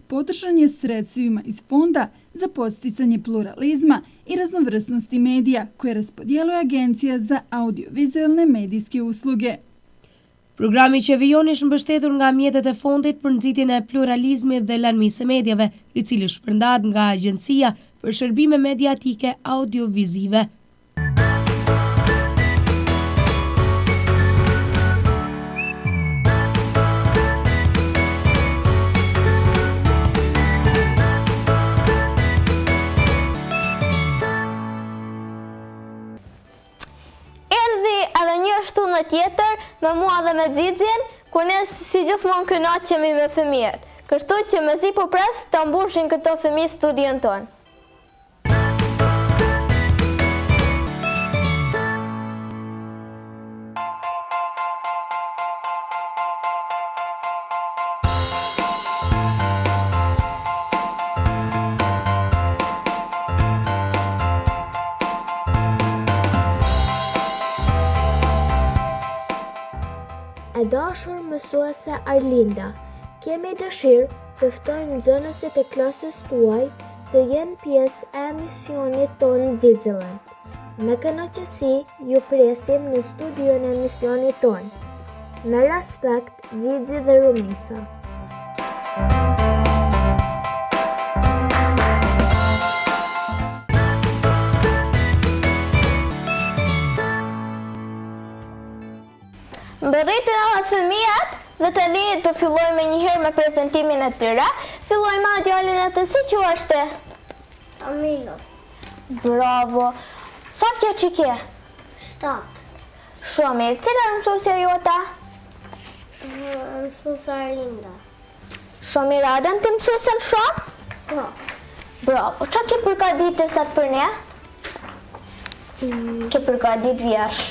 podržan je sredstvima iz Fonda za podsticanje pluralizma i raznovrsnosti medija koje raspodjeluje Agencija za audiovizualne medijske usluge. Programi që vijon është mbështetur nga mjetet e fondit për nxitjen e pluralizmit dhe larmisë së medjave, i cili shpërndahet nga Agjencia për Shërbime Mediatike Audiovizive. Shtunë tjetër me mua dhe me Xixin, ku ne si gjithmonë kënaqemi me fëmijët. Kështu që mezi po pres të mbushin këto fëmijë studion tonë. E dashur mësuese Arlinda, kemi dëshirë të ftojmë nxënësit e klasës tuaj të jenë pjesë e emisionit tonë Xixiland. Me kënaqësi ju presim në studion e emisionit tonë. Me respekt, Xixi dhe Rumisa. Mbërritin edhe fëmijat dhe tani të fillojmë njëherë me prezentimin e tyre. Fillojmë me djalin e të, si quhesh ti? Camilo. Bravo. Sa vjeç i ke? 7. Shumë mirë. Cila është mësuesja jote? Mësuesja Arlinda. Shumë mirë. A dën ti mësuesen shumë? Po. Bravo. Çka ke përgatitur sot për ne? Ke përgatitur vjersh?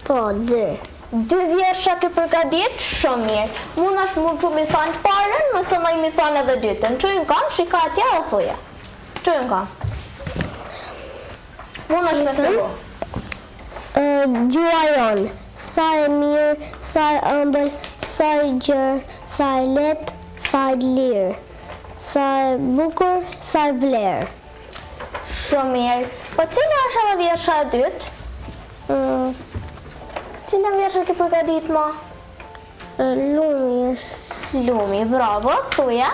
Po, 2. 2 vjersha ke përgatit, shumë mirë. Mund është mund që mi thanë parën, mësë nëj mi thanë edhe dytën. Qëjnë kam, shika atja dhe thuja. Qëjnë kam. Mund është me fillu. Gjua jonë, sa e mirë, sa e ëmbël, sa e gjërë, sa e letë, sa e lirë, sa e bukur, sa e vlerë. Shumë mirë. Po cila është edhe vjersha e dytë? Cila vjersha ke përgatit ma? Lumi. Lumi, bravo, thuja.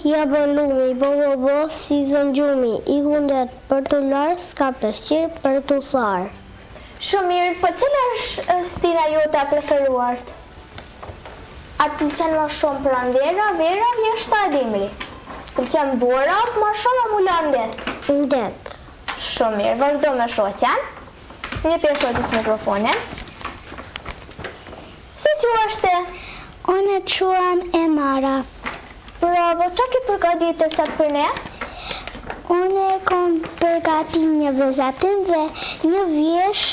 Jabë lumi, bo, si zën gjumi, i gundet për të larë, s'ka peshqirë për të tharë. Shumë mirë, po cila është stila jote preferuart? A të pëlqen ma shumë pranvera, vera, vjeshta e dimri? Pëlqen bora, ma shumë a mula ndet? Ndet. Shumë mirë, vazhdo me shoqen. Një pjerë shoqës mikrofonin. Si quhesh ti? Unë quhem Emara. Bravo, që ke përgatitur sot për ne? Unë kom përgatit një vizatim dhe një vjesh.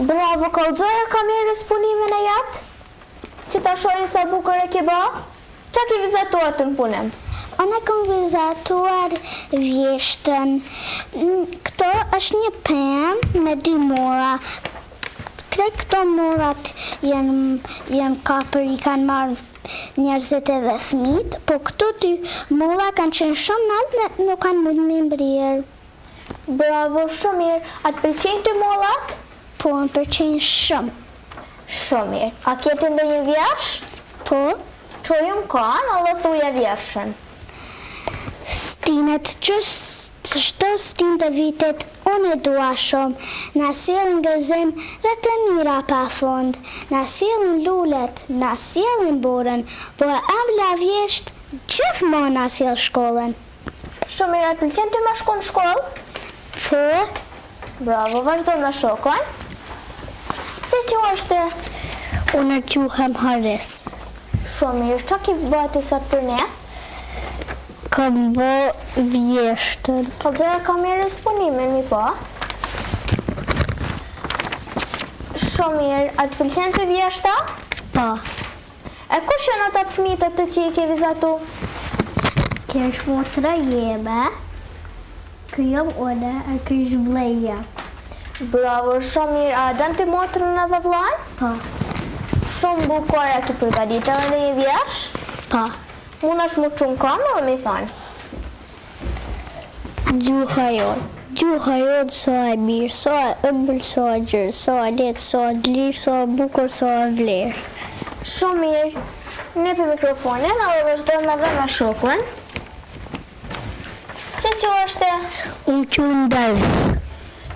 Bravo, kallëzoja kamerës punimin e jatë? Që ta shohin sa bukur e ke ba? Që ke vizatuar të në punim? Unë kom vizatuar vjeshtën. Këto është një pemë me 2 mora. Këto morat janë kapër, i kanë marrë njerëzit edhe fëmijët, po këto 2 mora kanë qenë shumë natë dhe nuk kanë mund me mbrirë. Bravo, shumë mirë. A të pëlqejnë të mollat? Po, më pëlqejnë shumë. Shumë mirë. A keti ndonjë vjersh? Po. Çojum kanë, edhe thuja vjershën. Stinet, çdo stin të vitet, unë e dua shumë. Na sjellin gëzim rreth të mira pa fund. Na sjellin lulet, na sjellin borën, po embla vjesht gjithmonë na sjell shkollën. Shumë mirë, të pëlqen të me shku në shkollë? Po. Bravo, vazhdo me shokon. Si quhesh ti? Unë quhem Haris. Shumë mirë, që ki bëti sot për ne? Kam bë vjeshtën. Po gjëja kamerës punimin, mi po? Shumë mirë, a të pëlqen të vjeshta? Po. E kush janë ata fëmijët të që i ke vizatu? Kjo është motra jeme, kjo jam une, e kjo është vleja. Bravo, shumë mirë. A dën ti motrën edhe vllajën? Po. Shumë bukur a ki përgatitur edhe një vjesh? Pa. Mund është më qunë kam edhe me thonë? Gjuha jonë. Gjuha jonë sa e mirë, sa e ëmbël, sa e gjërë, sa e letë, sa e lirë, sa e bukur, sa e vlerë. Shumë mirë. Ne për mikrofonin edhe vazhdojmë edhe me shokun. Si që është? Unë qunë Daris.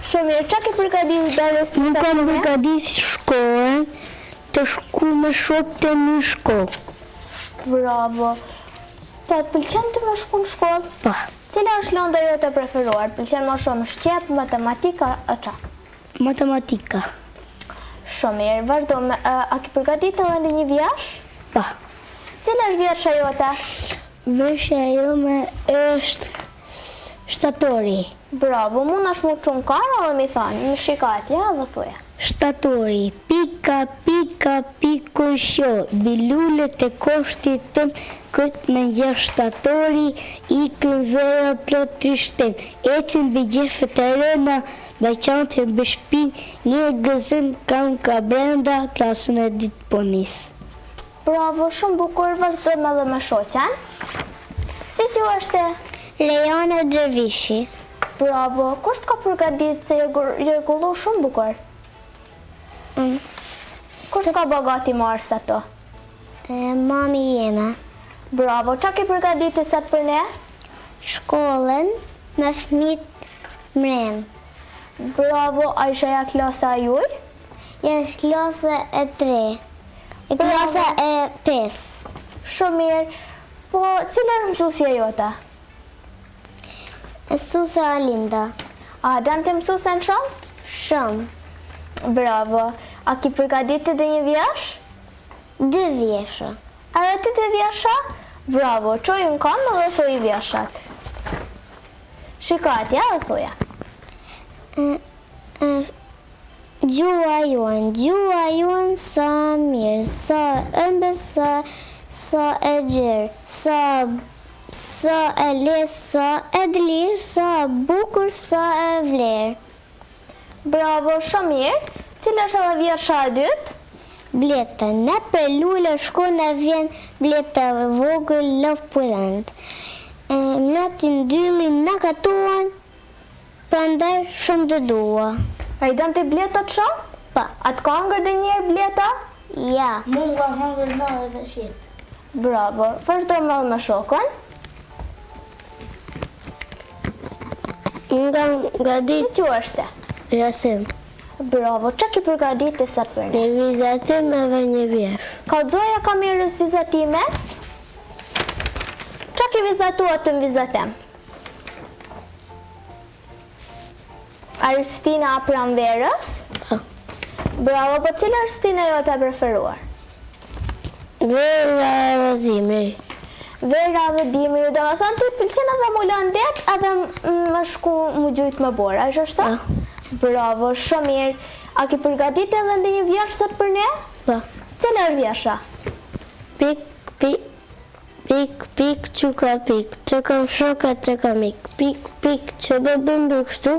Shumë mirë. Qa ki përgatitur Daris të Nuk kam përgatitur shkollën të shku me shokët e mi shkollë. Bravo. Pa të pëlqen të me shku në shkollë? Pa. Cila është lënda jote preferuar? Pëlqen më shumë shqip, matematika, a qa? Matematika. Shumë mirë. Vazhdojmë. A ki përgatitur edhe një vjesh? Pa. Cila është vjersha jote? Veshja jome është shtatori. Bravo. Mund është më qunë kanë edhe mi thonë. Në shikatja dhe thuja. Shtatori, pika, pika, piko sho, bilullet e koshtit tëm, këtë me një shtatori, i kën vera plot trishten, ecin bë gjefet e rëna, baqantër bë shpin, një gëzën kam ka brenda, klasën e ditë ponis. Bravo, shumë bukur, vazhdojmë edhe me shoqen. Si që është? Lejana Gjevishi. Bravo, kusht ka përgatitur se rregullu shumë bukur? Kusht ka bë gati marrës ato? Mami jeme. Bravo, qa ki përgatitur sot për ne? Shkollën me fëmit mrem. Bravo, a isha ja klasa juj? Jash klasa e 3. E klasa e 5. Shumë mirë. Po, cila është mësusja jota? Mësuesa Alinda. A dan të mësuesen shumë? Shumë. Bravo. A ki përgatitur dhe një vjesh? 2 vjesha. A dhe ti 2 vjesha? Bravo, qojë në kam dhe thuj vjeshat. Shikatja dhe thuja. Gjua juan sa mirë, sa ëmbël, sa e gjerë, sa e lesë, sa e dlirë, sa bukur, sa e vlerë. Bravo, shumë mirë. Cila është edhe vjersha e dytë? Bleta, ne për lullë shkon e vjen bleta vogël lëv pulent. Mlatin dyllin në katuan, prandaj shumë të dua. A i dënë të bletat shumë? Pa. A të ka hangër dhe njerë bleta? Ja. Mund ka hangër në dhe fjetë. Bravo, vazhdojmë edhe me shokën. Nga Si që është? Rasim. Bravo, qa ki përgatitur sot për ne? Një vizatim edhe një vjesh. Ka Zoja ka mirës vizatime? Qa ki vizatua të në vizatem? Aristina Pranverës? Pa. Bravo, po cila është stina jote e preferuar? Vera edhe Dimri. Vera dhe Dimri, dhe më thënë të pëlqen edhe mu lënë det, edhe më shku mu gjujt më bora, është është? Bravo, shumë mirë. A ki përgatitur edhe ndë një vjesh sot për ne? Pa. Cila është vjesha? Pik, pik, pik, pik, quka pik, që kam shoka që kam ik, pik, pik, që bëm kështu,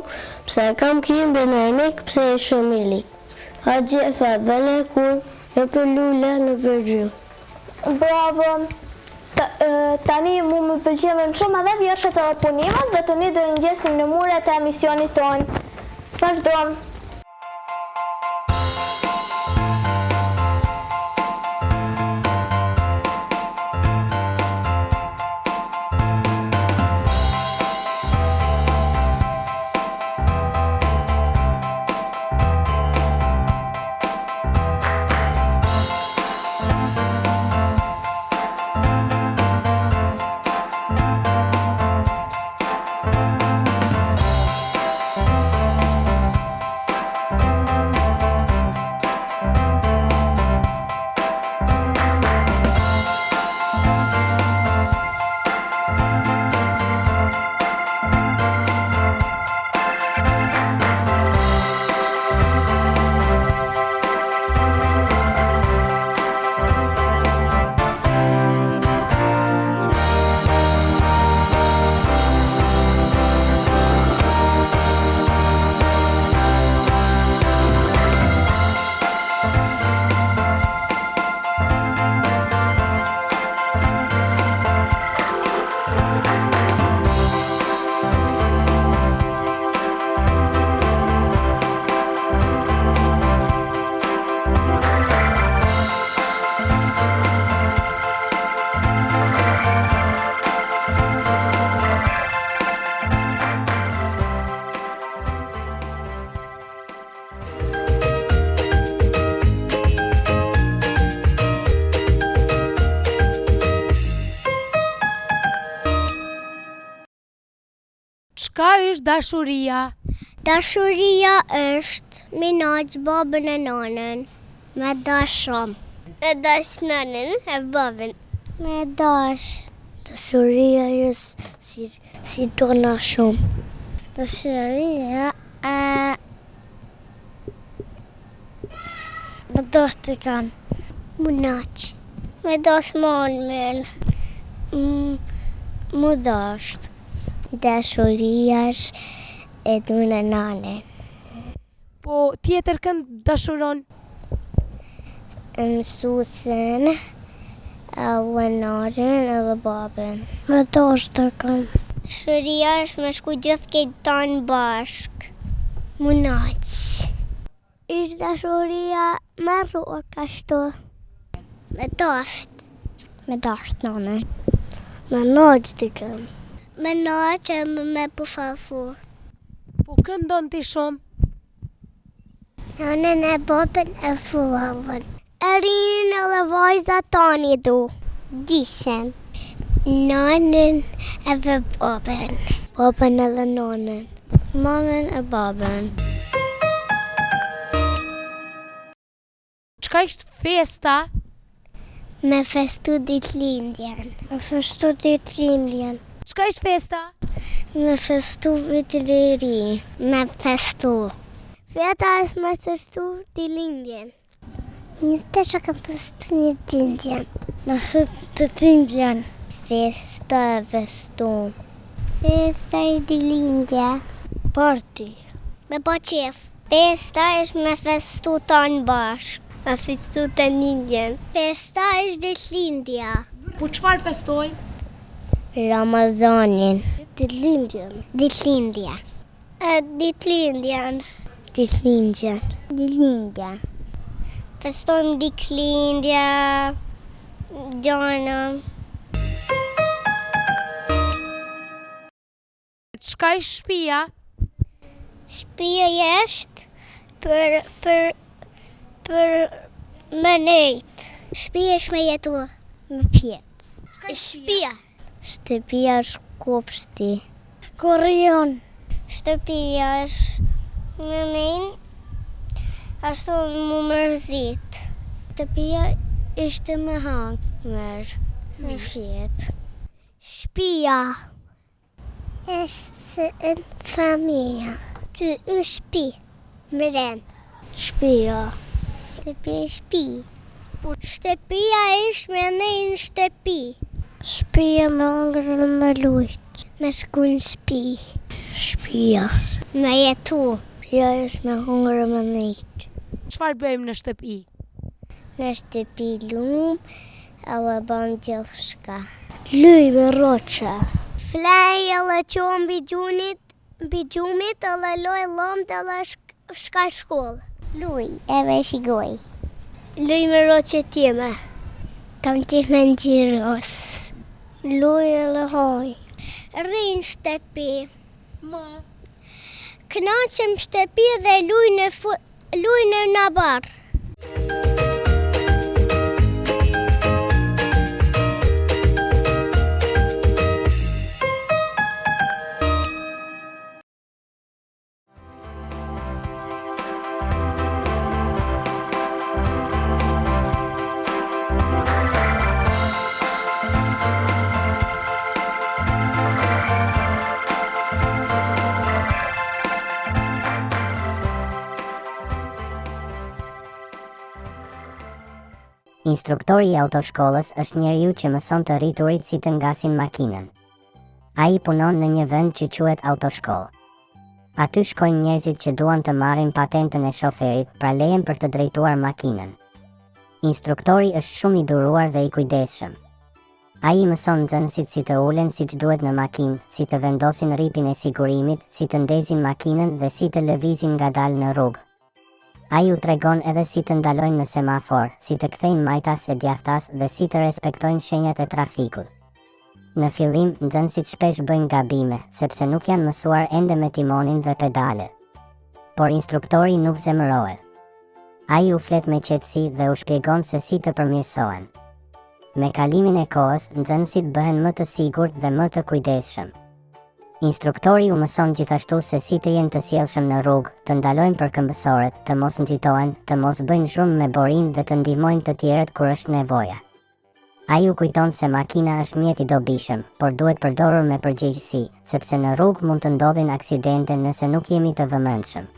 pse kam kim benarnik, pse e shumë i lik. Ha gjefa, vele kur, në për lulle, në për gju. Bravo. Tani mu më pëlqeven shumë edhe vjershat edhe punimet dhe të një do një gjesim në muret e emisionit tonë. Vazhdojmë. Çka është dashuria? Dashuria është me naqë babën e nanën. Me dash shumë. Me dash nanën e babën. Me dash. Dashuria është si dona shumë. Dashuria me dash të kanë. Mu naqë. Me dash malmen. Mu dash. Dashuria është e duna nanën. Po tjetër kënd dashuron? Mësuesen, edhe nanën edhe babën. Me dash të kanë. Dashuria është me shku gjithë këtë tanë bashk. Mu naqë. Ishtë dashuria me rrok ashtu. Me dasht. Me dasht nanën. Me naqë të kanë. Me naqë e me pësafu. Po këndon ti shumë? Nanën e babën e fuavën. E rinën edhe vajza tani du. Dishen. Nanën edhe babën. Babën edhe nanën. Mamën e babën. Çka ishtë festa? Me festu ditëlindjen. Me festu ditëlindjen. Çka ishtë festa? Me festu vitin e ri. Me festu. Feta është me festu ditëlindjen. Një të që kam festu një ditëlindjen. Me festu ditëlindjen. Festa e festu. Festa është ditëlindja. Party. Me po qef. Festa është me festu tanë bashk. Me festu të ditëlindjen. Festa është ditëlindja. Po çfarë festojmë? Ramazanin. Ditëlindjen. Ditëlindja. Ditëlindjen. Ditëlindjen. Ditëlindja. Festojmë ditëlindja. Gjana. Çka është shtëpia? Shtëpia është për me nejt. Shtëpia është me jetu. Me pjetë. Shtëpia. Shtëpia është kopshti. Korrion. Shtëpia është me nejnë. Ashtu mu mërzit. Shtëpia ishte me hangër. Me fjetë. Shtëpia është në familja. Ty është shtëpi. Mren. Shtëpia. Shtëpia është shtëpi. Shtëpia është me nejnë shtëpi. Shtëpia me hangër dhe me lujt. Me shku në shtëpi. Shtëpia. Me jetu. Shtëpia është me hangër dhe me nejt. Çfarë bëjmë në shtëpi? Në shtëpi lumë edhe bëm gjithë shka. Luj me roqa. Flej edhe qonë mbi gjumit edhe loj lëmt edhe shka shkollë. Luj edhe shigoj. Luj me roqe time. Kam time në gjiros. Luj edhe hoj. Rrinë shtëpi. Knaqem shtëpi dhe luj në barë. Instruktori I autoshkollës është njeriu që mëson të rriturit si të ngasin makinën. Ai punon në një vend që quhet autoshkollë. Aty shkojnë njerëzit që duan të marrin patentën e shoferit, pra lejen për të drejtuar makinën. Instruktori është shumë I duruar dhe I kujdesshëm. Ai mëson nxënësit si të ulen siç duhet në makinë, si të vendosin rripin e sigurimit, si të ndezin makinën dhe si të lëvizin ngadalë në rrugë. Ai u tregon edhe si të ndalojnë në semafor, si të kthejnë majtas e djathtas dhe si të respektojnë shenjat e trafikut. Në fillim, nxënësit shpesh bëjnë gabime, sepse nuk janë mësuar ende me timonin dhe pedalet. Por instruktori nuk zemërohet. Ai u flet me qetësi dhe u shpjegon se si të përmirësohen. Me kalimin e kohës, nxënësit bëhen më të sigurt dhe më të kujdesshëm. Instruktori u mëson gjithashtu se si të jenë të sjellshëm në rrugë, të ndalojnë përkëmbësorët, të mos nxitohen, të mos bëjnë zhurmë me borin dhe të ndihmojnë të tjerët kur është nevoja. Ai u kujton se makina është mjet i dobishëm, por duhet përdorur me përgjegjësi, sepse në rrugë mund të ndodhin aksidente nëse nuk jemi të vëmendshëm.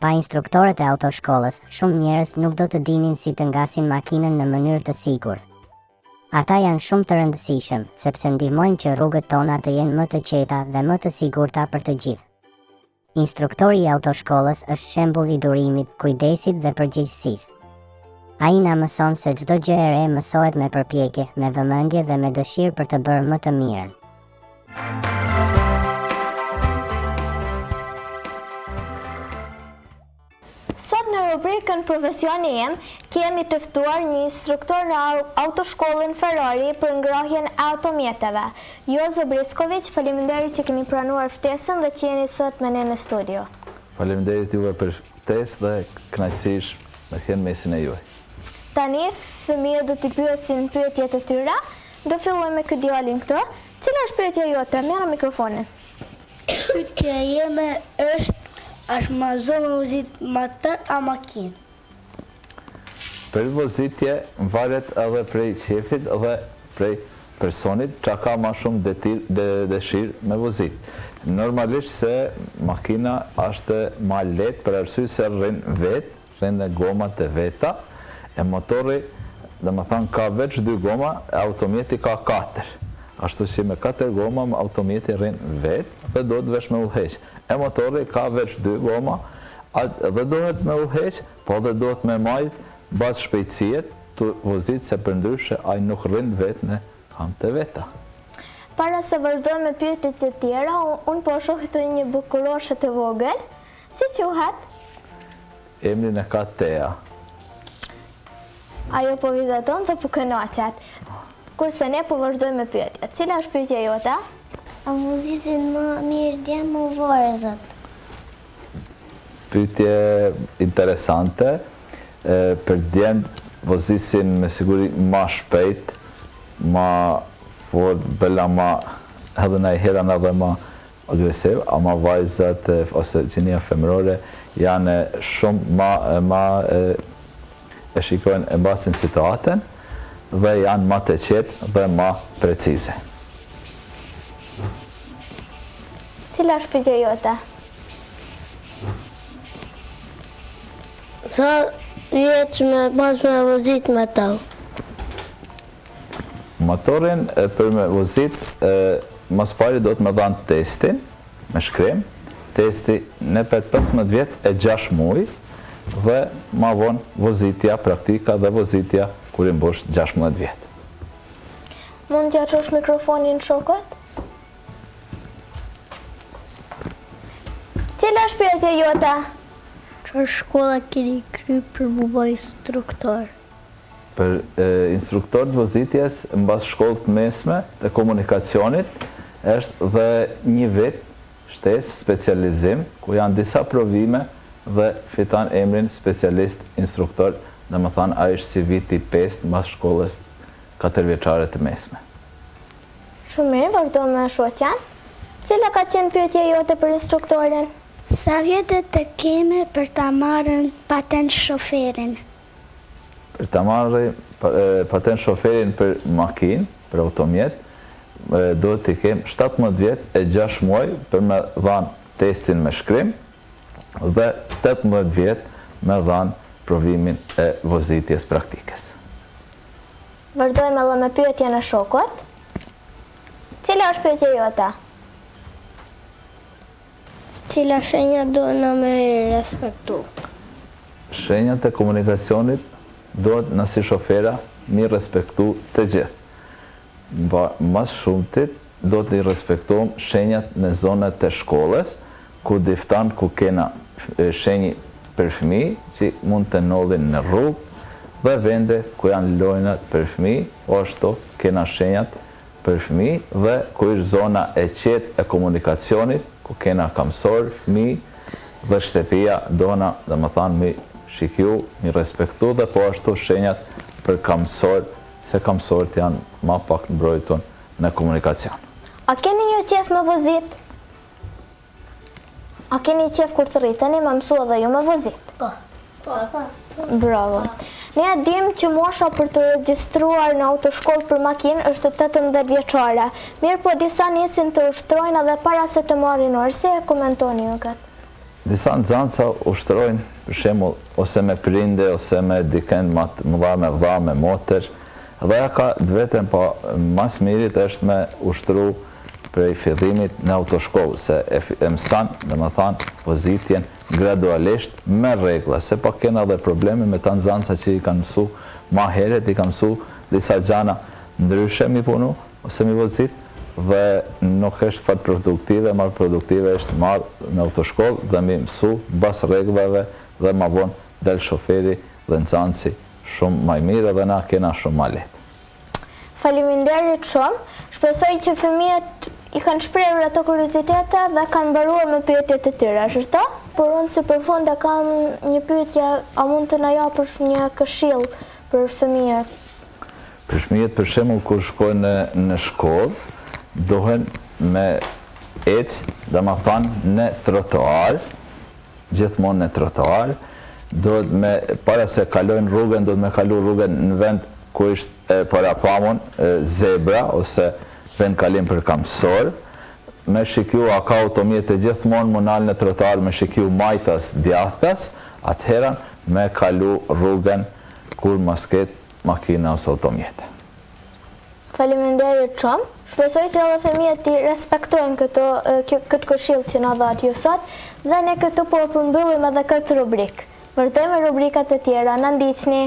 Pa instruktorët e autoshkollës, shumë njerëz nuk do të dinin si të ngasin makinën në mënyrë të sigurt. Ata janë shumë të rëndësishëm, sepse ndihmojnë që rrugët tona të jenë më të qeta dhe më të sigurta për të gjithë. Instruktori i autoshkollës është shembull i durimit, kujdesit dhe përgjegjësisë. Ai na mëson se çdo gjë e re mësohet me përpjekje, me vëmendje dhe me dëshirë për të bërë më të mirën. Sot në rubrikën Profesioni im, kemi të ftuar një instruktor në autoshkollën Ferrari për ngrohjen e automjeteve. Jozo Brisković, faleminderit që keni pranuar ftesën dhe që jeni sot me ne në studio. Faleminderit juve për ftesë dhe kënaqësish me qenë mesin e juaj. Tani, fëmijët do t'i pyesin pyetjet e tyre. Do fillojmë me këtë djalin këtu. Cila është pyetja jote? Merr mikrofonin. Pyetja jeme është ma zë me vozit motor a makinë? Për vozitje varet edhe prej qefit edhe prej personit që ka ma shumë dëshirë me vozit. Normalisht se makina është ma letë për arsye se rrinë vetë, rrinë gomat e veta, e motori, dhe më thanë, ka veç 2 goma, e automjeti ka 4. Ashtu që me 4 goma, automjeti rrinë vetë dhe do të veç me udhëheq. E motori ka veç 2 goma, dhe dohet me udhëheq, po dhe dohet me majt bas shpejtësijet të vozit se përndryshe ai nuk rrinë vetë në kam të veta. Para se vazhdoj me pyetjet e tjera, unë po shoh këtu një bukuroshe të vogël. Si quhet? Emrin e ka Tea. Ajo po vizaton dhe po kënaqet. Kurse ne po vazhdoj me pyetjet. Cila është pyetja jote? A vozitin më mirë djemë më varëzat? Pyetje interesante. Për djemë vozisin me siguri ma shpejt, ma fort, bëlla ma edhe në i heran edhe ma agresiv, ama vajzat ose gjinia femërore janë shumë ma e shikojnë e basin situatën dhe janë ma të qetë dhe ma precize. Cila është pyetja jote? Sa vjeç me pas me vozit me ta? Motorin për me vozit, mas pari do të me dhanë testin me shkrim, testi në për 15 vjet e 6 muaj dhe ma vonë vozitja praktika dhe vozitja kur i mbosh 16 vjet. Mund t'ja qosh mikrofonin shokët? Cila është pyetja jote? Çfarë shkolla keni kry për mu bë instruktor? Për instruktor të vozitjes, në bas shkollë të mesme të komunikacionit, është dhe një vit shtesë specializim, ku janë disa provime dhe fitan emrin specialist instruktor, dhe më thanë a ishtë si viti 5 në bas shkollës 4 vjeçare të mesme. Shumë mirë, vazhdo me shoqen. Cila ka qenë pyetja jote për instruktorin? Sa vjetet të kemi për ta marrën patent shoferin? Për ta marrë patent shoferin për makinë, për automjet, do të kemë 17 vjet e 6 muaj për me dhanë testin me shkrim dhe 18 vjet me dhanë provimin e vozitjes praktikës. Vazhdojmë edhe me pyetjen e shokut. Cila është pyetja jote? Cila shenja do në me respektu? Shenjat e komunikacionit do në si shofera mi respektu të gjithë. Mas shumëtit do të i respektojmë shenjat në zonët të shkollës, ku diftan ku kena shenji për fëmijë që mund të ndodhin në rrugë dhe vende ku janë lojnat për fëmijë, o ashtu kena shenjat për fëmijë dhe ku është zona e qetë e komunikacionit, ku kena kamësor, fëmijë dhe shtëpia dona dhe më thanë mi shikju, mi respektu dhe po ashtu shenjat për kamësor, se kamësorët janë ma pak mbrojtun në komunikacion. A keni një qef me vozit? A keni qef kur të rriteni me mësu edhe ju me vozit? Po. Bravo. Ne e dim që mosha për të regjistruar në autoshkollë për makinë është 18 vjeçare. Mirë po disa nisin të ushtrojnë edhe para se të marrin orë. Si e komentoni ju këtë? Disa nxënësa ushtrojnë, për shembull, ose me prinde, ose me dikën më të mëdha me vlla, me motër. Dhe ja ka vetëm, po mas mirit është me ushtru prej fillimit në autoshkollë, se e mëson, domethënë, vozitjen gradualisht me rregulla, se po kena edhe probleme me ta nxënësa që i kanë mësu ma herët, i kanë mësu disa gjana ndryshe mi punu, ose mi vozit, dhe nuk është fat produktive, ma produktive është marrë në autoshkollë dhe mi mësu bas rregullave dhe ma vonë del shoferi dhe nxënësi shumë më mirë dhe na kena shumë më lehtë. Faleminderit shumë. Shpresoj që fëmijët i kanë shprehur ato kuriozitete dhe kanë mbaruar me pyetjet e tyre, është to? Por unë si përfund e kam një pyetje, a mund të na japësh një këshill për fëmijët? Për fëmijët, për shembull, kur shkojnë në shkollë, duhen me ecë, domethënë në trotuar, gjithmonë në trotuar, duhet me para se kalojnë rrugën, duhet me kalu rrugën në vend ku është parapamon zebra ose vend kalim për kamsor, me shikju a ka automjete gjithmonë më nalë në trotuar, me shikju majtas djathtas, atëhera me kalu rrugën kur mos ketë makina ose automjete. Faleminderit shumë. Shpresoj që edhe fëmijët i respektojnë këtë këshill që na dha ju sot dhe ne këtu po përmbyllim edhe këtë rubrikë. Vërtej me rubrikat e tjera, na ndiqni.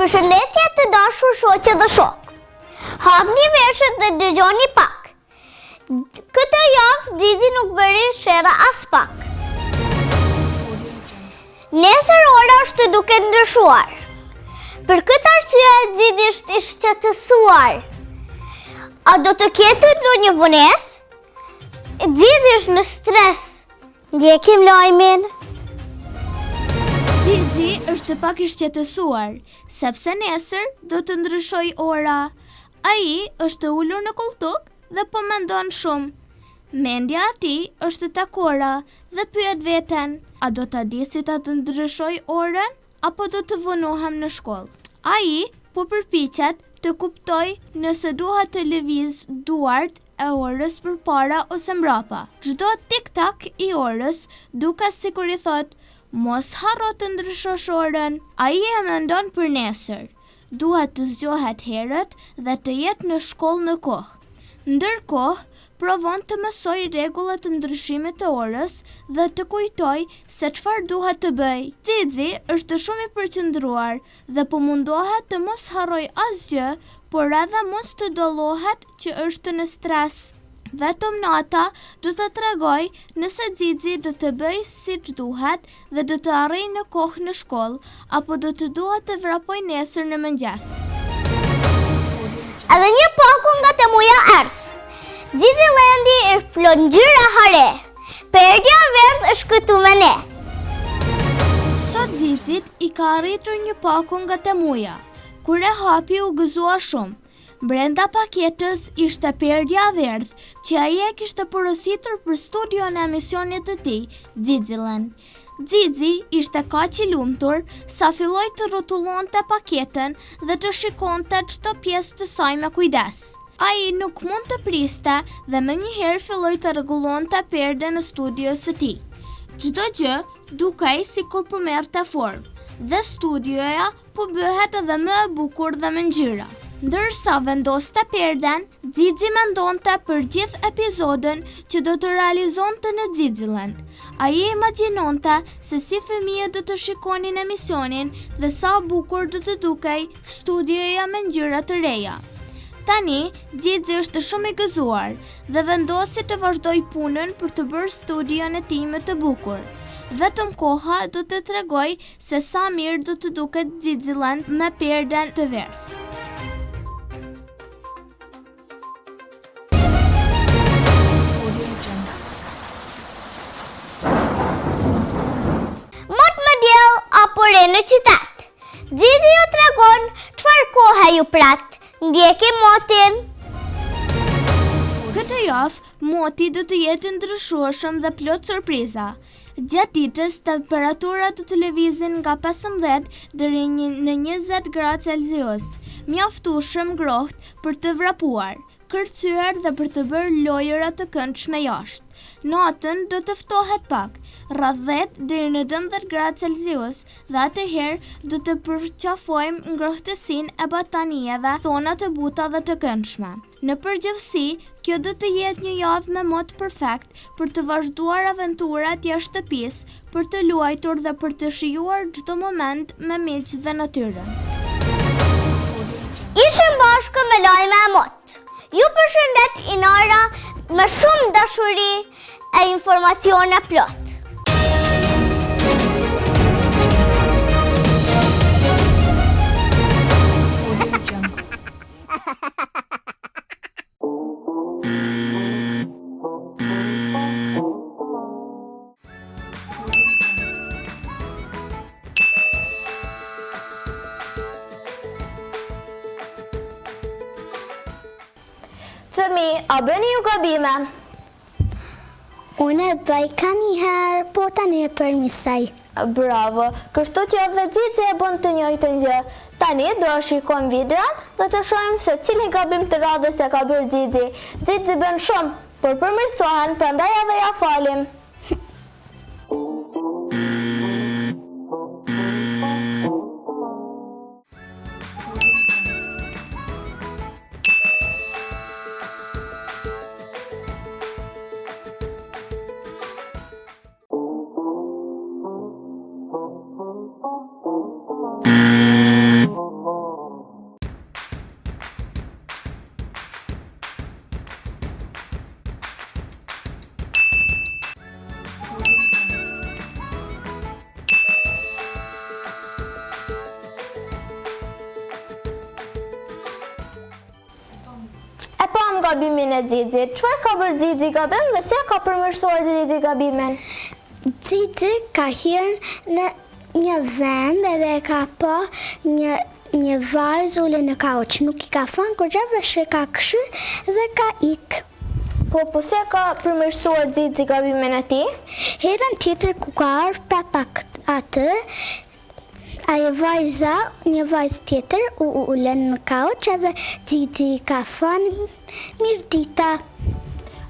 Përshëndetje të dashur shoqe dhe shok. Hapni veshët dhe dëgjoni pak. Këtë javë Zizi nuk bëri shera as pak. Nesër ora është duke ndryshuar. Për këtë arsye Zizi është i shqetësuar. A do të ketë ndonjë vonesë? Zizi është në stres. Ndjekim lajmin. Zizi është pak i shqetësuar, sepse nesër do të ndryshoj ora. Ai është ulur në koltuk dhe po mendon shumë. Mendja e tij është tek ora dhe pyet veten, a do ta di si ta të ndryshoj orën apo do të vonohem në shkollë? Ai po përpiqet të kuptoj nëse duhet të lëviz duart e orës përpara ose mbrapa. Çdo tik-tak i orës duket sikur i thotë, mos harro të ndryshosh orën. Ai e mendon për nesër. Duhet të zgjohet herët dhe të jetë në shkollë në kohë. Ndërkohë, provon të mësoj rregullat e ndryshimit të orës dhe të kujtoj se çfarë duhet të bëj. Zizi është shumë i përqendruar dhe po mundohet të mos harroj asgjë, por edhe mos të dollohet që është në stres. Vetëm nata do të tregoj nëse Zizi do të bëj siç duhet dhe do të arrijë në kohë në shkollë apo do të duhet të vrapoj nesër në mëngjes. Edhe një paku nga Temuja erdhi. Zizilendi është plot ngjyra hare. Perdja verdh është këtu me ne. Sot Zizit i ka arritur një paku nga Temuja. Kur e hapi u gëzua shumë. Brenda paketës ishte perdja verdh që ai e kishte porositur për studion e emisionit të tij, Ziziland. Zizi ishte kaq i lumtur sa filloi të rrotullonte paketën dhe të shikonte çdo pjesë të saj me kujdes. Ai nuk mund të priste dhe menjëherë filloi të rregullonte perden në studios së tij. Çdo gjë dukej sikur po merrte formë dhe studioja po bëhet edhe më e bukur dhe me ngjyra. Ndërsa vendoste perden, Zizi mendonte për gjithë episodin që do të realizonte në Ziziland. Ai imagjinonte se si fëmijët do të shikonin emisionin dhe sa bukur do të dukej studioja me ngjyra të reja. Tani, Xixi është shumë i gëzuar dhe vendosi të vazhdoj punën për të bërë studion e tij më të bukur. Vetëm koha do të tregoj se sa mirë do të duket Xixiland me perden të verdhë. Mot më diell apo re në qytet. Xixi ju tregon çfarë koha ju prat. Ndjeki motin. Këtë javë, moti do të jetë ndryshueshëm dhe plot surpriza. Gjatë ditës, temperaturat të lëvizin nga 15 deri në 20 gradë Celsius, mjaftueshëm ngrohtë për të vrapuar, kërcyer dhe për të bërë lojëra të këndshme jashtë. Natën do të ftohet pak, rreth 10 deri në 12 gradë Celsius, dhe atëherë do të përqafojmë ngrohtësinë e batanijeve tona të buta dhe të këndshme. Në përgjithësi, kjo do të jetë një javë me mod perfekt për të vazhduar aventurat jashtë shtëpisë, për të luajtur dhe për të shijuar çdo moment me miq dhe natyrën. Ishim bashkë me lajme e mot. Ju përshëndet Inara me shumë dashuri e informacione plot. Fëmi, a bëni ju gabime? Unë e bëj ka njëherë, po tani e përmisaj. Bravo, kështu që edhe Xixi e bën të njëjtën gjë. Tani do shikojmë videon dhe të shohim se cili gabim të radhës e ka bërë Xixi. Xixi bën shumë, por përmirësohen, prandaj edhe ja falim. Gabimin e Xixi. Çfarë ka bërë Xixi gabim dhe se ka përmirësuar Xixi gabimin? Xixi ka hyrë në një vend edhe ka pa një vajzë ule në kauç. Nuk I ka thënë kur gjave që ka këshyr dhe ka ik. Po se ka përmirësuar Xixi gabimin e tij? Herën tjetër ku ka ardhur prapa atë, një vajzë tjetër u ulen në kauç edhe Xixi ka thënë mirë dita.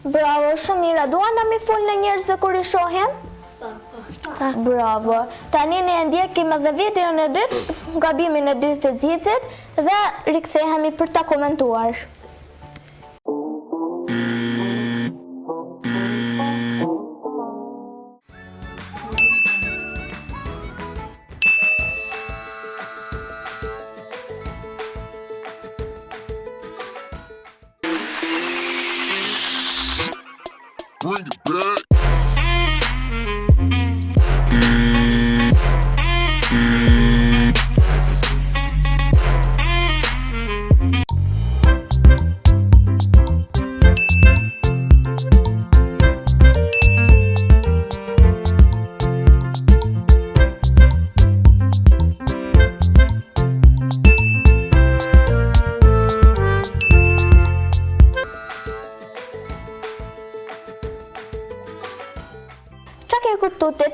Bravo, shumë mirë. Dua na mi fol në njerëz kur I shohim? Bravo. Tani ne ndjekim edhe videon e dytë, gabimin e dytë të Xixit dhe rikthehemi për ta komentuar. Bring it back.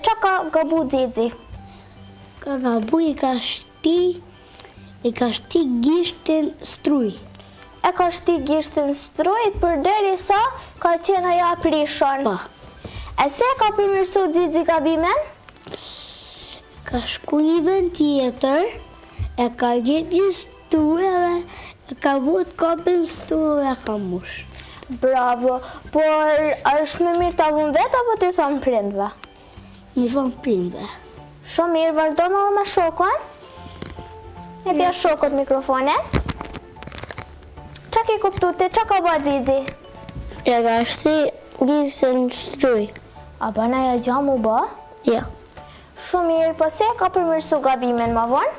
Qa ka gabu Xixi? Ka gabu I ka shti gishtin struj. E ka shti gishtin strujt përderisa ka qenë ajo aprishon. Po. E se ka përmirësu Xixi gabimen? Ka shku një vend tjetër, e ka gjetë një struj edhe e ka vut kopin struj e ka mush. Bravo, por është më mirë ta vun vetë apo t'i thonë prindve? Mi thonë prindve. Shumë mirë, vazhdojmë edhe me shokon. E pja shokot mikrofonin. Qa ke kuptu ti që ka ba Zizi? Ja ka shti gjisën struj. A bëna ja gjamu ba? Ja. Shumë mirë, po se ka përmirësu gabimin ma vonë?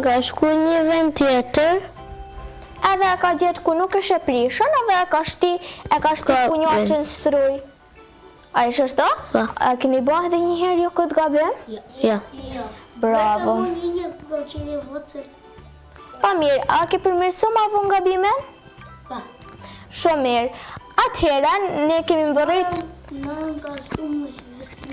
Ka shku një vend tjetër. Edhe e ka gjetë ku nuk është e prishën, edhe e ka shti punjoqën struj. A ishë është to? Pa. A keni ba edhe një herë jo këtë gabim? Ja. Bravo. Pa mirë, a ke përmirësu ma vonë gabimin? Pa. Shumë mirë. Atëhera, ne kemi mbërrit... Në ka shtu më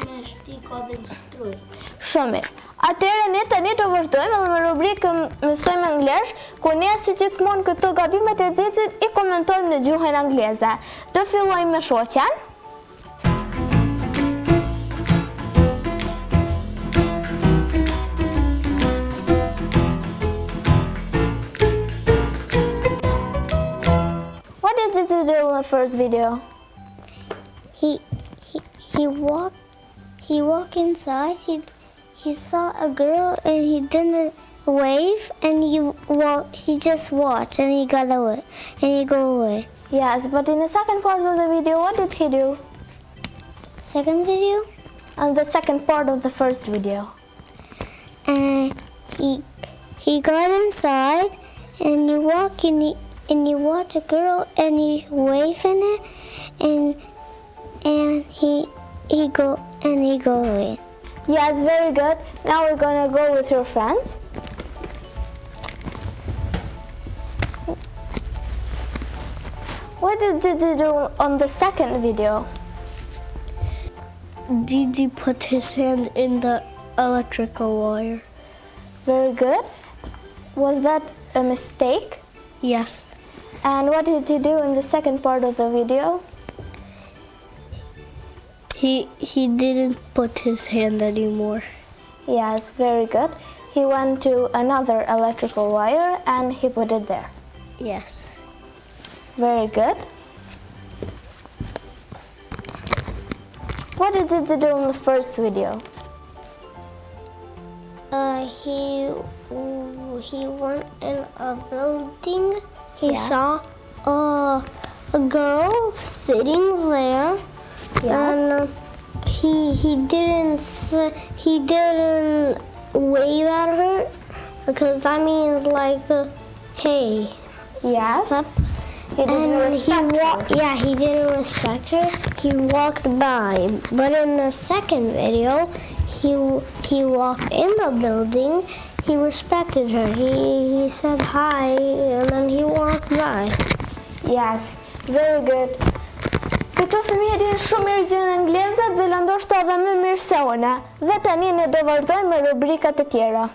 me shti kabin struj. Shumë mirë. Atëherë ne tani do vazhdojmë edhe me rubrikën Mësojmë Anglesh, ku ne si gjithmonë këto gabimet e Zezit i komentojmë në gjuhën angleze. Do fillojmë me shoqen. What did Zizi do in the first video? He walked inside. He saw a girl and he didn't wave, and he just watched and he got away and he go away. Yes, but in the second part of the video, what did he do? Second video, And the second part of the first video. and he got inside and he walked and he watched a girl and he waved in it and he go away. Yes, very good. Now we're gonna go with your friends. What did Didi do on the second video? Didi put his hand in the electrical wire. Very good. Was that a mistake? Yes. And what did he do in the second part of the video? He didn't put his hand anymore. Yes, very good. He went to another electrical wire and he put it there. Yes. Very good. What did Didi do in the first video? He went in a building. He Yeah. saw a girl sitting there, and he didn't wave at her because that means like hey. Yes. He didn't respect her. He didn't respect her. He walked by. But in the second video, he walked in the building. He respected her. He said hi, and then he walked by. Yes, very good. Këto fëmijë din shumë mirë gjuhën angleze dhe ndoshta edhe më mirë se unë. Dhe tani ne do vazhdojmë me rubrikat e tjera.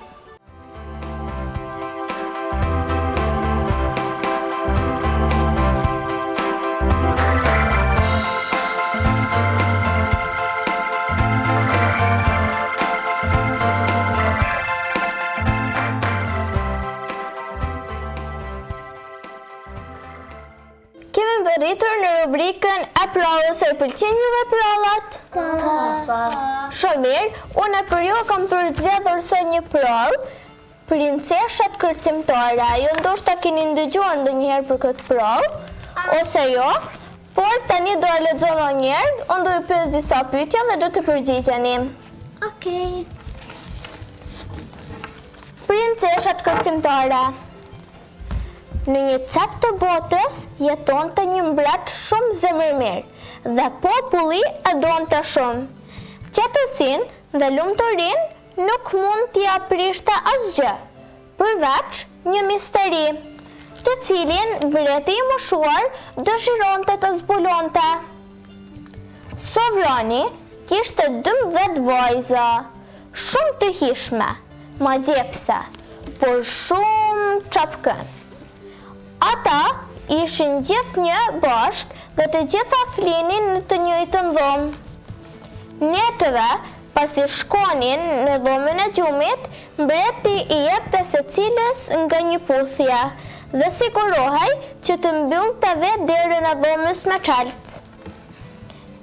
Kemi mbërritur në rubrikën e prallës, e pëlqen juve prallat? Shumë mirë, unë për ju kam përzgjedhur sot një prallë, Princeshat kërcimtare. Ju ndoshta keni ndëgjuar ndonjëherë për këtë prallë, ose jo, por tani do e lexoj më njëherë, unë do ju pyes disa pyetje dhe do të përgjigjeni. Okay. Princeshat kërcimtare. Në një cep të botës jetonte një mbret shumë zemërmirë dhe populli e donte shumë. Qetësinë dhe lumturinë nuk mund t'i aprishte asgjë, përveç një misteri, të cilin mbreti i moshuar dëshironte të zbulonte. Sovrani kishte 12 vajza, shumë të hishme, madjepse, por shumë çapkën. Ata ishin gjithnjë bashk dhe të gjitha flinin në të njëjtën dhomë. Netëve, pasi shkonin në dhomën e gjumit, mbreti i jepte secilës nga një puthje dhe sigurohej që të mbyllte vetë derën e dhomës me çelëc.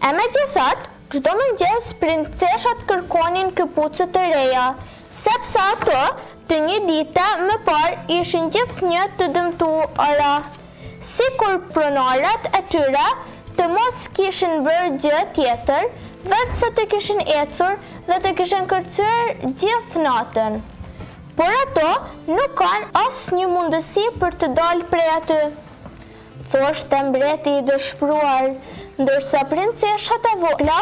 E megjithatë, çdo mëngjes princeshat kërkonin këpucë të reja, sepse ato të një dite më parë ishin gjithnjë të dëmtuara. si kur pronarët e tyre të mos kishin bërë gjë tjetër, vetë se të kishin ecur dhe të kishin kërcyer gjithë natën. Por ato nuk kanë asë një mundësi për të dalë prej aty. Thoshte mbreti i dëshpëruar, ndërsa princeshat e vogla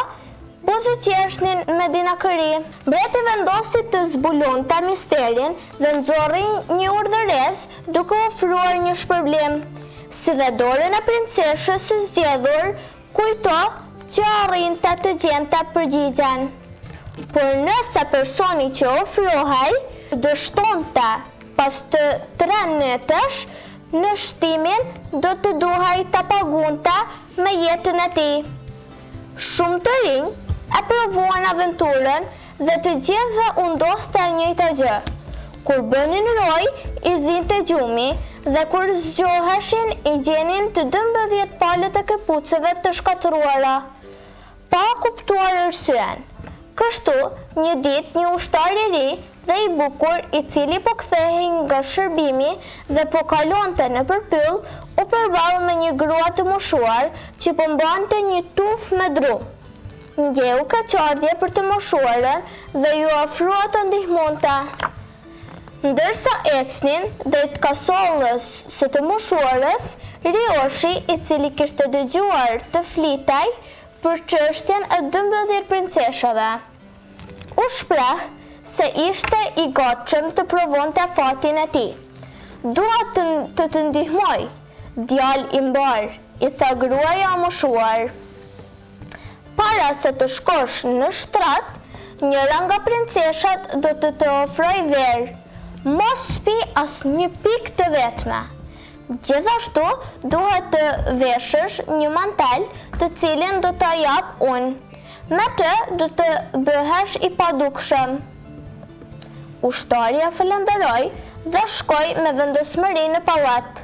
buzëqeshnin me dinakëri. Mbreti vendosi të zbulonte misterin dhe nxorri një urdhëres duke ofruar një shpërblim. Si dhe dorën e princeshës së zgjedhur, kujto që arrinte të gjente përgjigjen. Por nëse personi që ofrohej dështonte pas të 3 netësh, në shtimin do të duhej të pagunte me jetën e tij. Shumë të rinj e provuan aventurën dhe të gjithë u ndodhte e njëjta gjë. Kur bënin roj, i zinte gjumi dhe kur zgjoheshin i gjenin të 12 palët e këpucëve të shkatëruara, pa kuptuar arsyen. Kështu, një ditë një ushtar i ri dhe i bukur, i cili po kthehej nga shërbimi dhe po kalonte në përpyll, u përball me një grua të moshuar që po mbante një tufë me dru. Ndjeu kaqardhje për të moshuarën dhe ju ofrua të ndihmonte. Ndërsa ecnin drejt kasollës së të moshuarës, Rioshi, i cili kishte dëgjuar të flitej për çështjen e 12 princeshave, u shpreh se ishte i gatshëm të provonte fatin e tij. "Dua të ndihmoj, djalë i mbar," i tha gruaja e moshuar. "Para se të shkosh në shtrat, njëra nga princeshat do të ofroj verë. Mos pi as një pikë të vetme. Gjithashtu, duhet të veshësh një mantel të cilin do ta jap unë. Me të do të bëhesh i padukshëm." Ushtari e falenderoi dhe shkoi me vendosmëri në pallat.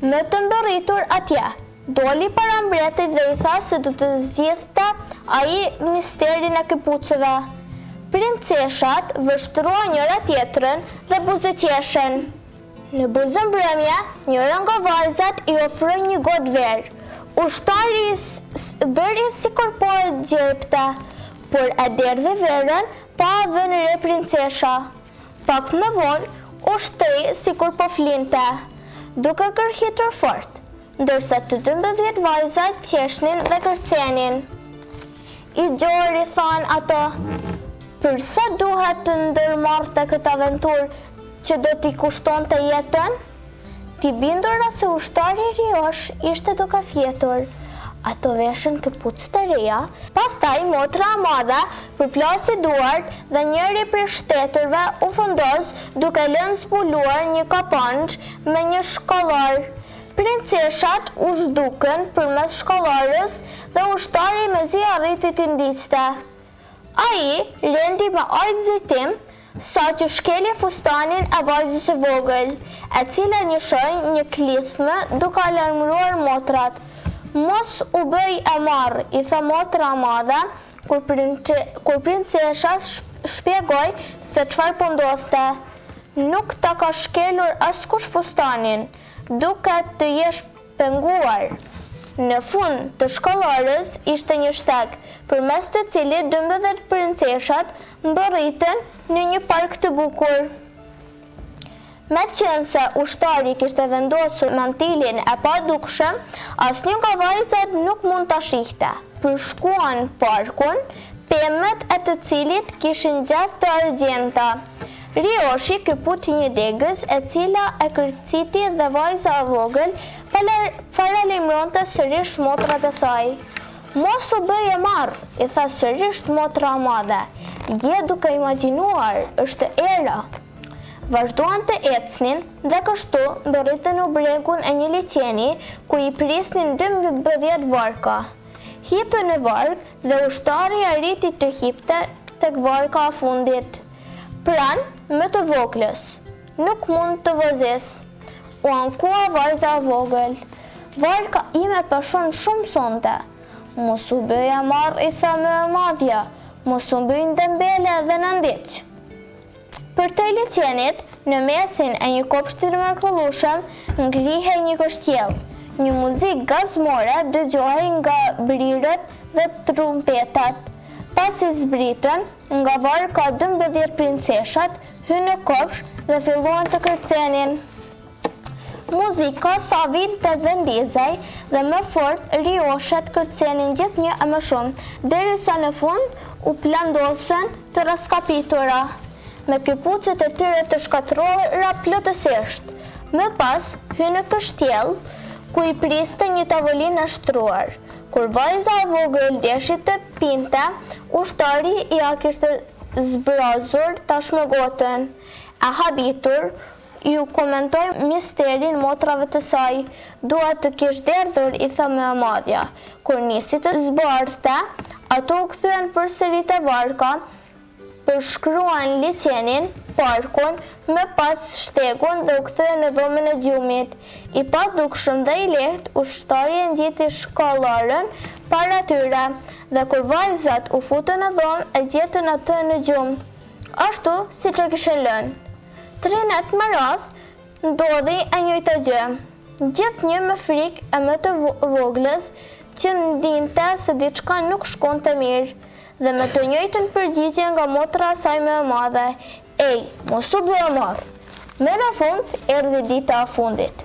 Me të mbërritur atje, doli para mbretit dhe i tha se do të zgjidhte ai misterin e këpucëve. Princeshat vështruan njëra tjetrën dhe buzëqeshen. Në buzëmbrëmje, njëra nga vajzat i ofroi një gotë verë. Ushtari bëri sikur po e gjerpte, por e derdhi verën pa vënë re princesha. Pak më vonë, u shtri sikur po flinte, duke kërhitur fort, ndërsa të 12 vajzat qeshnin dhe kërcenin. "I gjori," than ato, "përse duhet të ndërmarrte këtë aventurë që do t'i kushtonte jetën?" Ti bindura se ushtari Riosh ishte duke fjetur. Ato veshën këpucët e reja, pastaj motra e madhe përplasi duart dhe njëri prej shtetërve u vendos duke lënë zbuluar një kapanç me një shkollar. Princeshat u zhdukën përmes shkollarës dhe ushtari mezi arriti t'i ndiqte. Ai rendi me aq zitim sa që shkeli fustanin e vajzës së vogël, e cila njëshoi një klithme duke alarmëruar motrat. "Mos u bëj e marr," i tha motra e madhe, kur princesha shpjegoi se çfarë po ndodhte. "Nuk ta ka shkelur askush fustanin, duke të jesh penguar." Në fund të shkollarës ishte një shteg, përmes të cilit 12 princeshat mbërritën në një park të bukur. Me qenë se ushtari kishte vendosur mantilin e padukshëm, asnjë nga vajzat nuk mund ta shihte. Përshkuan parkun, pemët e të cilit kishin gjatë të argjenta. Rioshi këputi një degës e cila e kërciti dhe vajza e vogël paralajmëronte sërish motrat e saj. "Mos u bëj e marr," i tha sërish motra e madhe. "Je duke imagjinuar, është era." Vazhduan të ecnin dhe kështu mbërritën në bregun e një liçeni ku i prisnin 12 varka. Hipën në varg dhe ushtari arriti të hipte tek varka e fundit. Pranë më të voglës, "Nuk mund të vozis," u ankua vajza e vogël. "Varka ime peshon shumë sonte." "Mos u bëj e marr," i tha më e madhja, "mos u bëj ndembele dhe në ndiq." Për të liçenit, në mesin e një kopshti të mrekullueshëm, ngrihej një kështjell. Një muzikë gazmore dëgjohej nga brirët dhe trumpetat. Pasi zbritën, nga varë ka 12 princeshat, hynë në kopsh dhe filluan të kërcenin. Muzika sa vinte dhe ndizej dhe më fort rioshet kërcenin gjithë një e më shumë, derisa në fund u plandosën të raskapitura, me këpucët e tyre të shkatruara plotësisht. Më pas hynë në kështjell, ku i priste një tavolinë ashtruar. Kur vajza e vogël deshi të pinte, ushtari i ja kishte zbrazur tashmë gotën. E habitur, ju komentoj misterin motrave të saj, dua të kish derdhur, i tha me madja. Kur nisi të zbardhte, ato u kthyen përsëri te varka, përshkruan liçenin, parkun, më pas shtegun dhe u kthyen në dhomën e gjumit. I padukshëm dhe i lehtë, ushtari e ngjiti shkollarën para tyre, dhe kur vajzat u futën në dhomë, e gjetën atë në gjumë, ashtu siç e kishin lënë. 3 natë më radh ndodhi e njëjta gjë. Gjithnjë me frikë e më të voglës që ndinte se diçka nuk shkonte mirë, dhe me të njëjtën përgjigje nga motra e saj më e madhe. Ej, mos u bëj marr. Me në fund erdhi dita e fundit.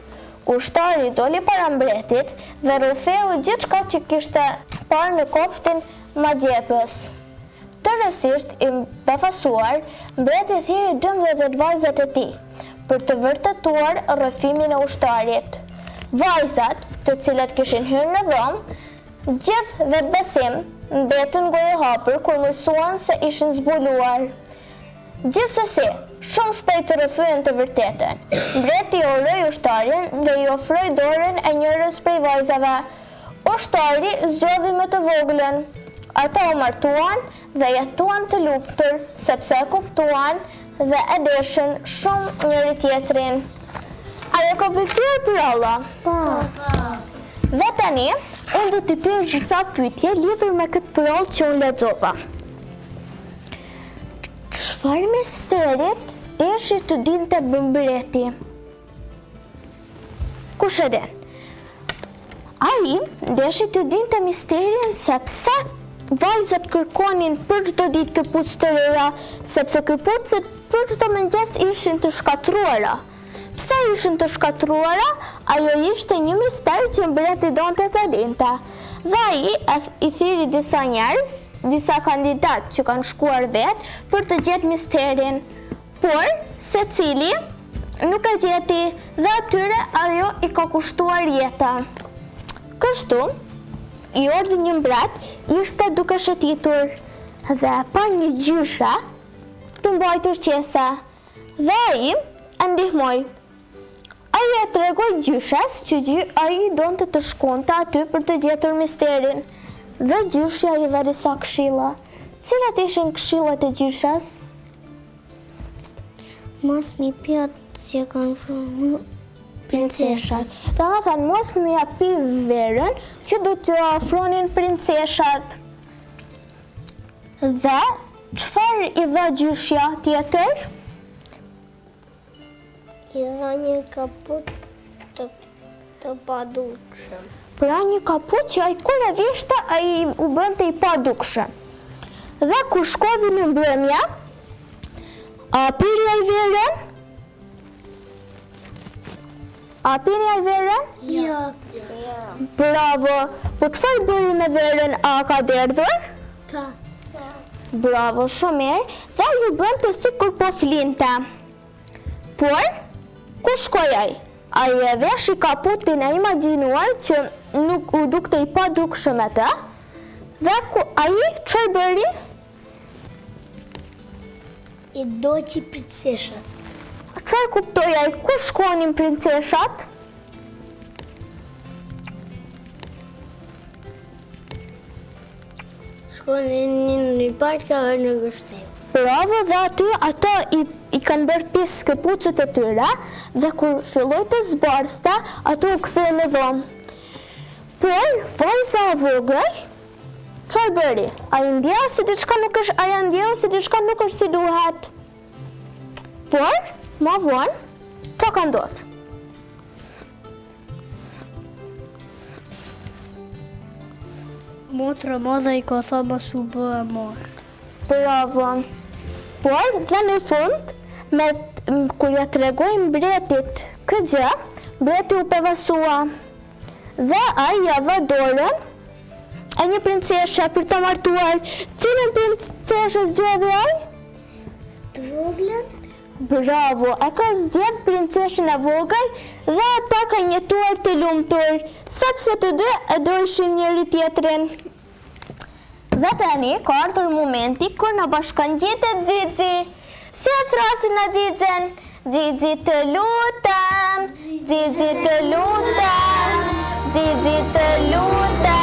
Ushtari doli para mbretit dhe rrëfeu gjithçka që kishte parë në kopshtin magjepës. Tërësisht i befasuar, mbreti thiri 12 vajzat e tij për të vërtetuar rrëfimin e ushtarit. Vajzat, të cilat kishin hyrë në dhomë, gjithë dhe besim, mbetën gojë hapur kur mësuan se ishin zbuluar. Gjithsesi, shumë shpejt të rrëfyen të vërtetën. Mbreti uroi ushtarin dhe i ofroi dorën e njërës prej vajzave. Ushtari zgjodhi më të voglën. Ata u martuan dhe jetuan të lumtur, sepse e kuptuan dhe e deshin shumë njëri tjetrin. A ju ka pëlqyer Pyralla? Po. Dhe tani, unë do t'i pyes disa pyetje lidhur me këtë pyroll që unë lexova. Çfarë misterit deshi të dinte mbreti? Kush e din? Ai deshi të dinte misterin sepse vajzat kërkonin për çdo ditë këpucë të reja, sepse këpucët për çdo mëngjes ishin të shkatruara. Pse ishin të shkatruara? Ajo ishte një mister që mbreti donte të dinte. Dhe ai i thiri disa njerëz, disa kandidat që kanë shkuar vetë për të gjetë misterin. Por secili nuk e gjeti dhe atyre ajo i ka kushtuar jeta. Kështu, i erdhi një mbret, ishte duke shëtitur dhe pa një gjyshe të mbajtur qese. Dhe ai e ndihmoi. Ai e tregoi gjyshes që ai donte të shkonte aty për të gjetur misterin. Dhe gjyshja i dha disa këshilla. Cilat ishin këshillat e gjyshes? Mos mi pyet që kanë fëmë princeshat. Pra thanë mos më japi verën që do të afronin princeshat. Dhe çfarë i dha gjyshja tjetër? I dha një kaput të padukshëm. Pra një kaput që ai kur e vishte ai u bënte i padukshëm. Dhe kur shkodhi në mbrëmje, a piri ai verën? A piri ai verën? Jo. Bravo! Po çfarë bëri me verën, a ka derdhur? Ka. Bravo, shumë mirë. Dhe ju bënte sikur po flinte. Por, ku shkoi ai? Ai e veshi kaputin e imagjinuar që nuk u dukte i padukshëm atë. Dhe ai çfarë bëri? I doqi princeshat. Çfarë kuptoi ai? Ku shkonin princeshat? Shkonin në parkave në kështjell. Bravo, dhe aty ato i kanë bërë pjesë këpucët e tyre dhe kur filloi të zbardhte, ato u kthyen në dhomë. Por vajza e vogël çfarë bëri? Ai ndjeu se diçka nuk është si duhet. Por, ma vonë, çka ka ndodhur? motra madhe i ka tha ma shu bë e marë. Bravo. Por, dhe në fund, kur ja të regoj mbretit këtë gjë, mbreti u pevasua. Dhe ai ja dha dorën e një princeshe për të martuar. Cilën princeshe zgjedhë ai? Të voglën? Bravo, e ka zgjedhë princeshën e vogël dhe ata kanë jetuar të lumtur, sepse të dy e dojshin njëri tjetrin. Dhe tani ka ardhur momenti kur na bashkangjitet Xixi. Si e thrasin në Xixen? Xixi të lutem, Xixi të lutem, Xixi të lutem.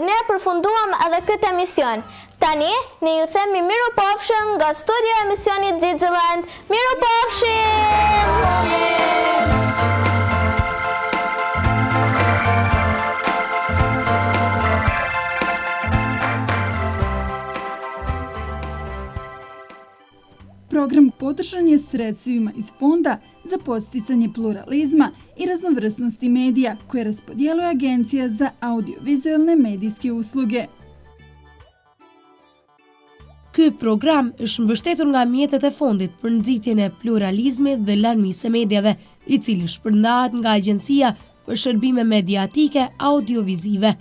Ne përfunduam edhe këtë emision. Tani, ne ju themi mirupafshim nga studio e emisionit Xixiland. Mirupafshim! Program podržan je sredstvima iz Fonda za podsticanje pluralizma i raznovrsnosti medija koje raspodjeluje Agencija za audiovizualne medijske usluge. Ky program është mbështetur nga mjetet e Fondit për nxitjen e pluralizmit dhe lëndëmisë së medjave, i cili shpërndahet nga Agjencia për Shërbime Mediatike Audiovizive.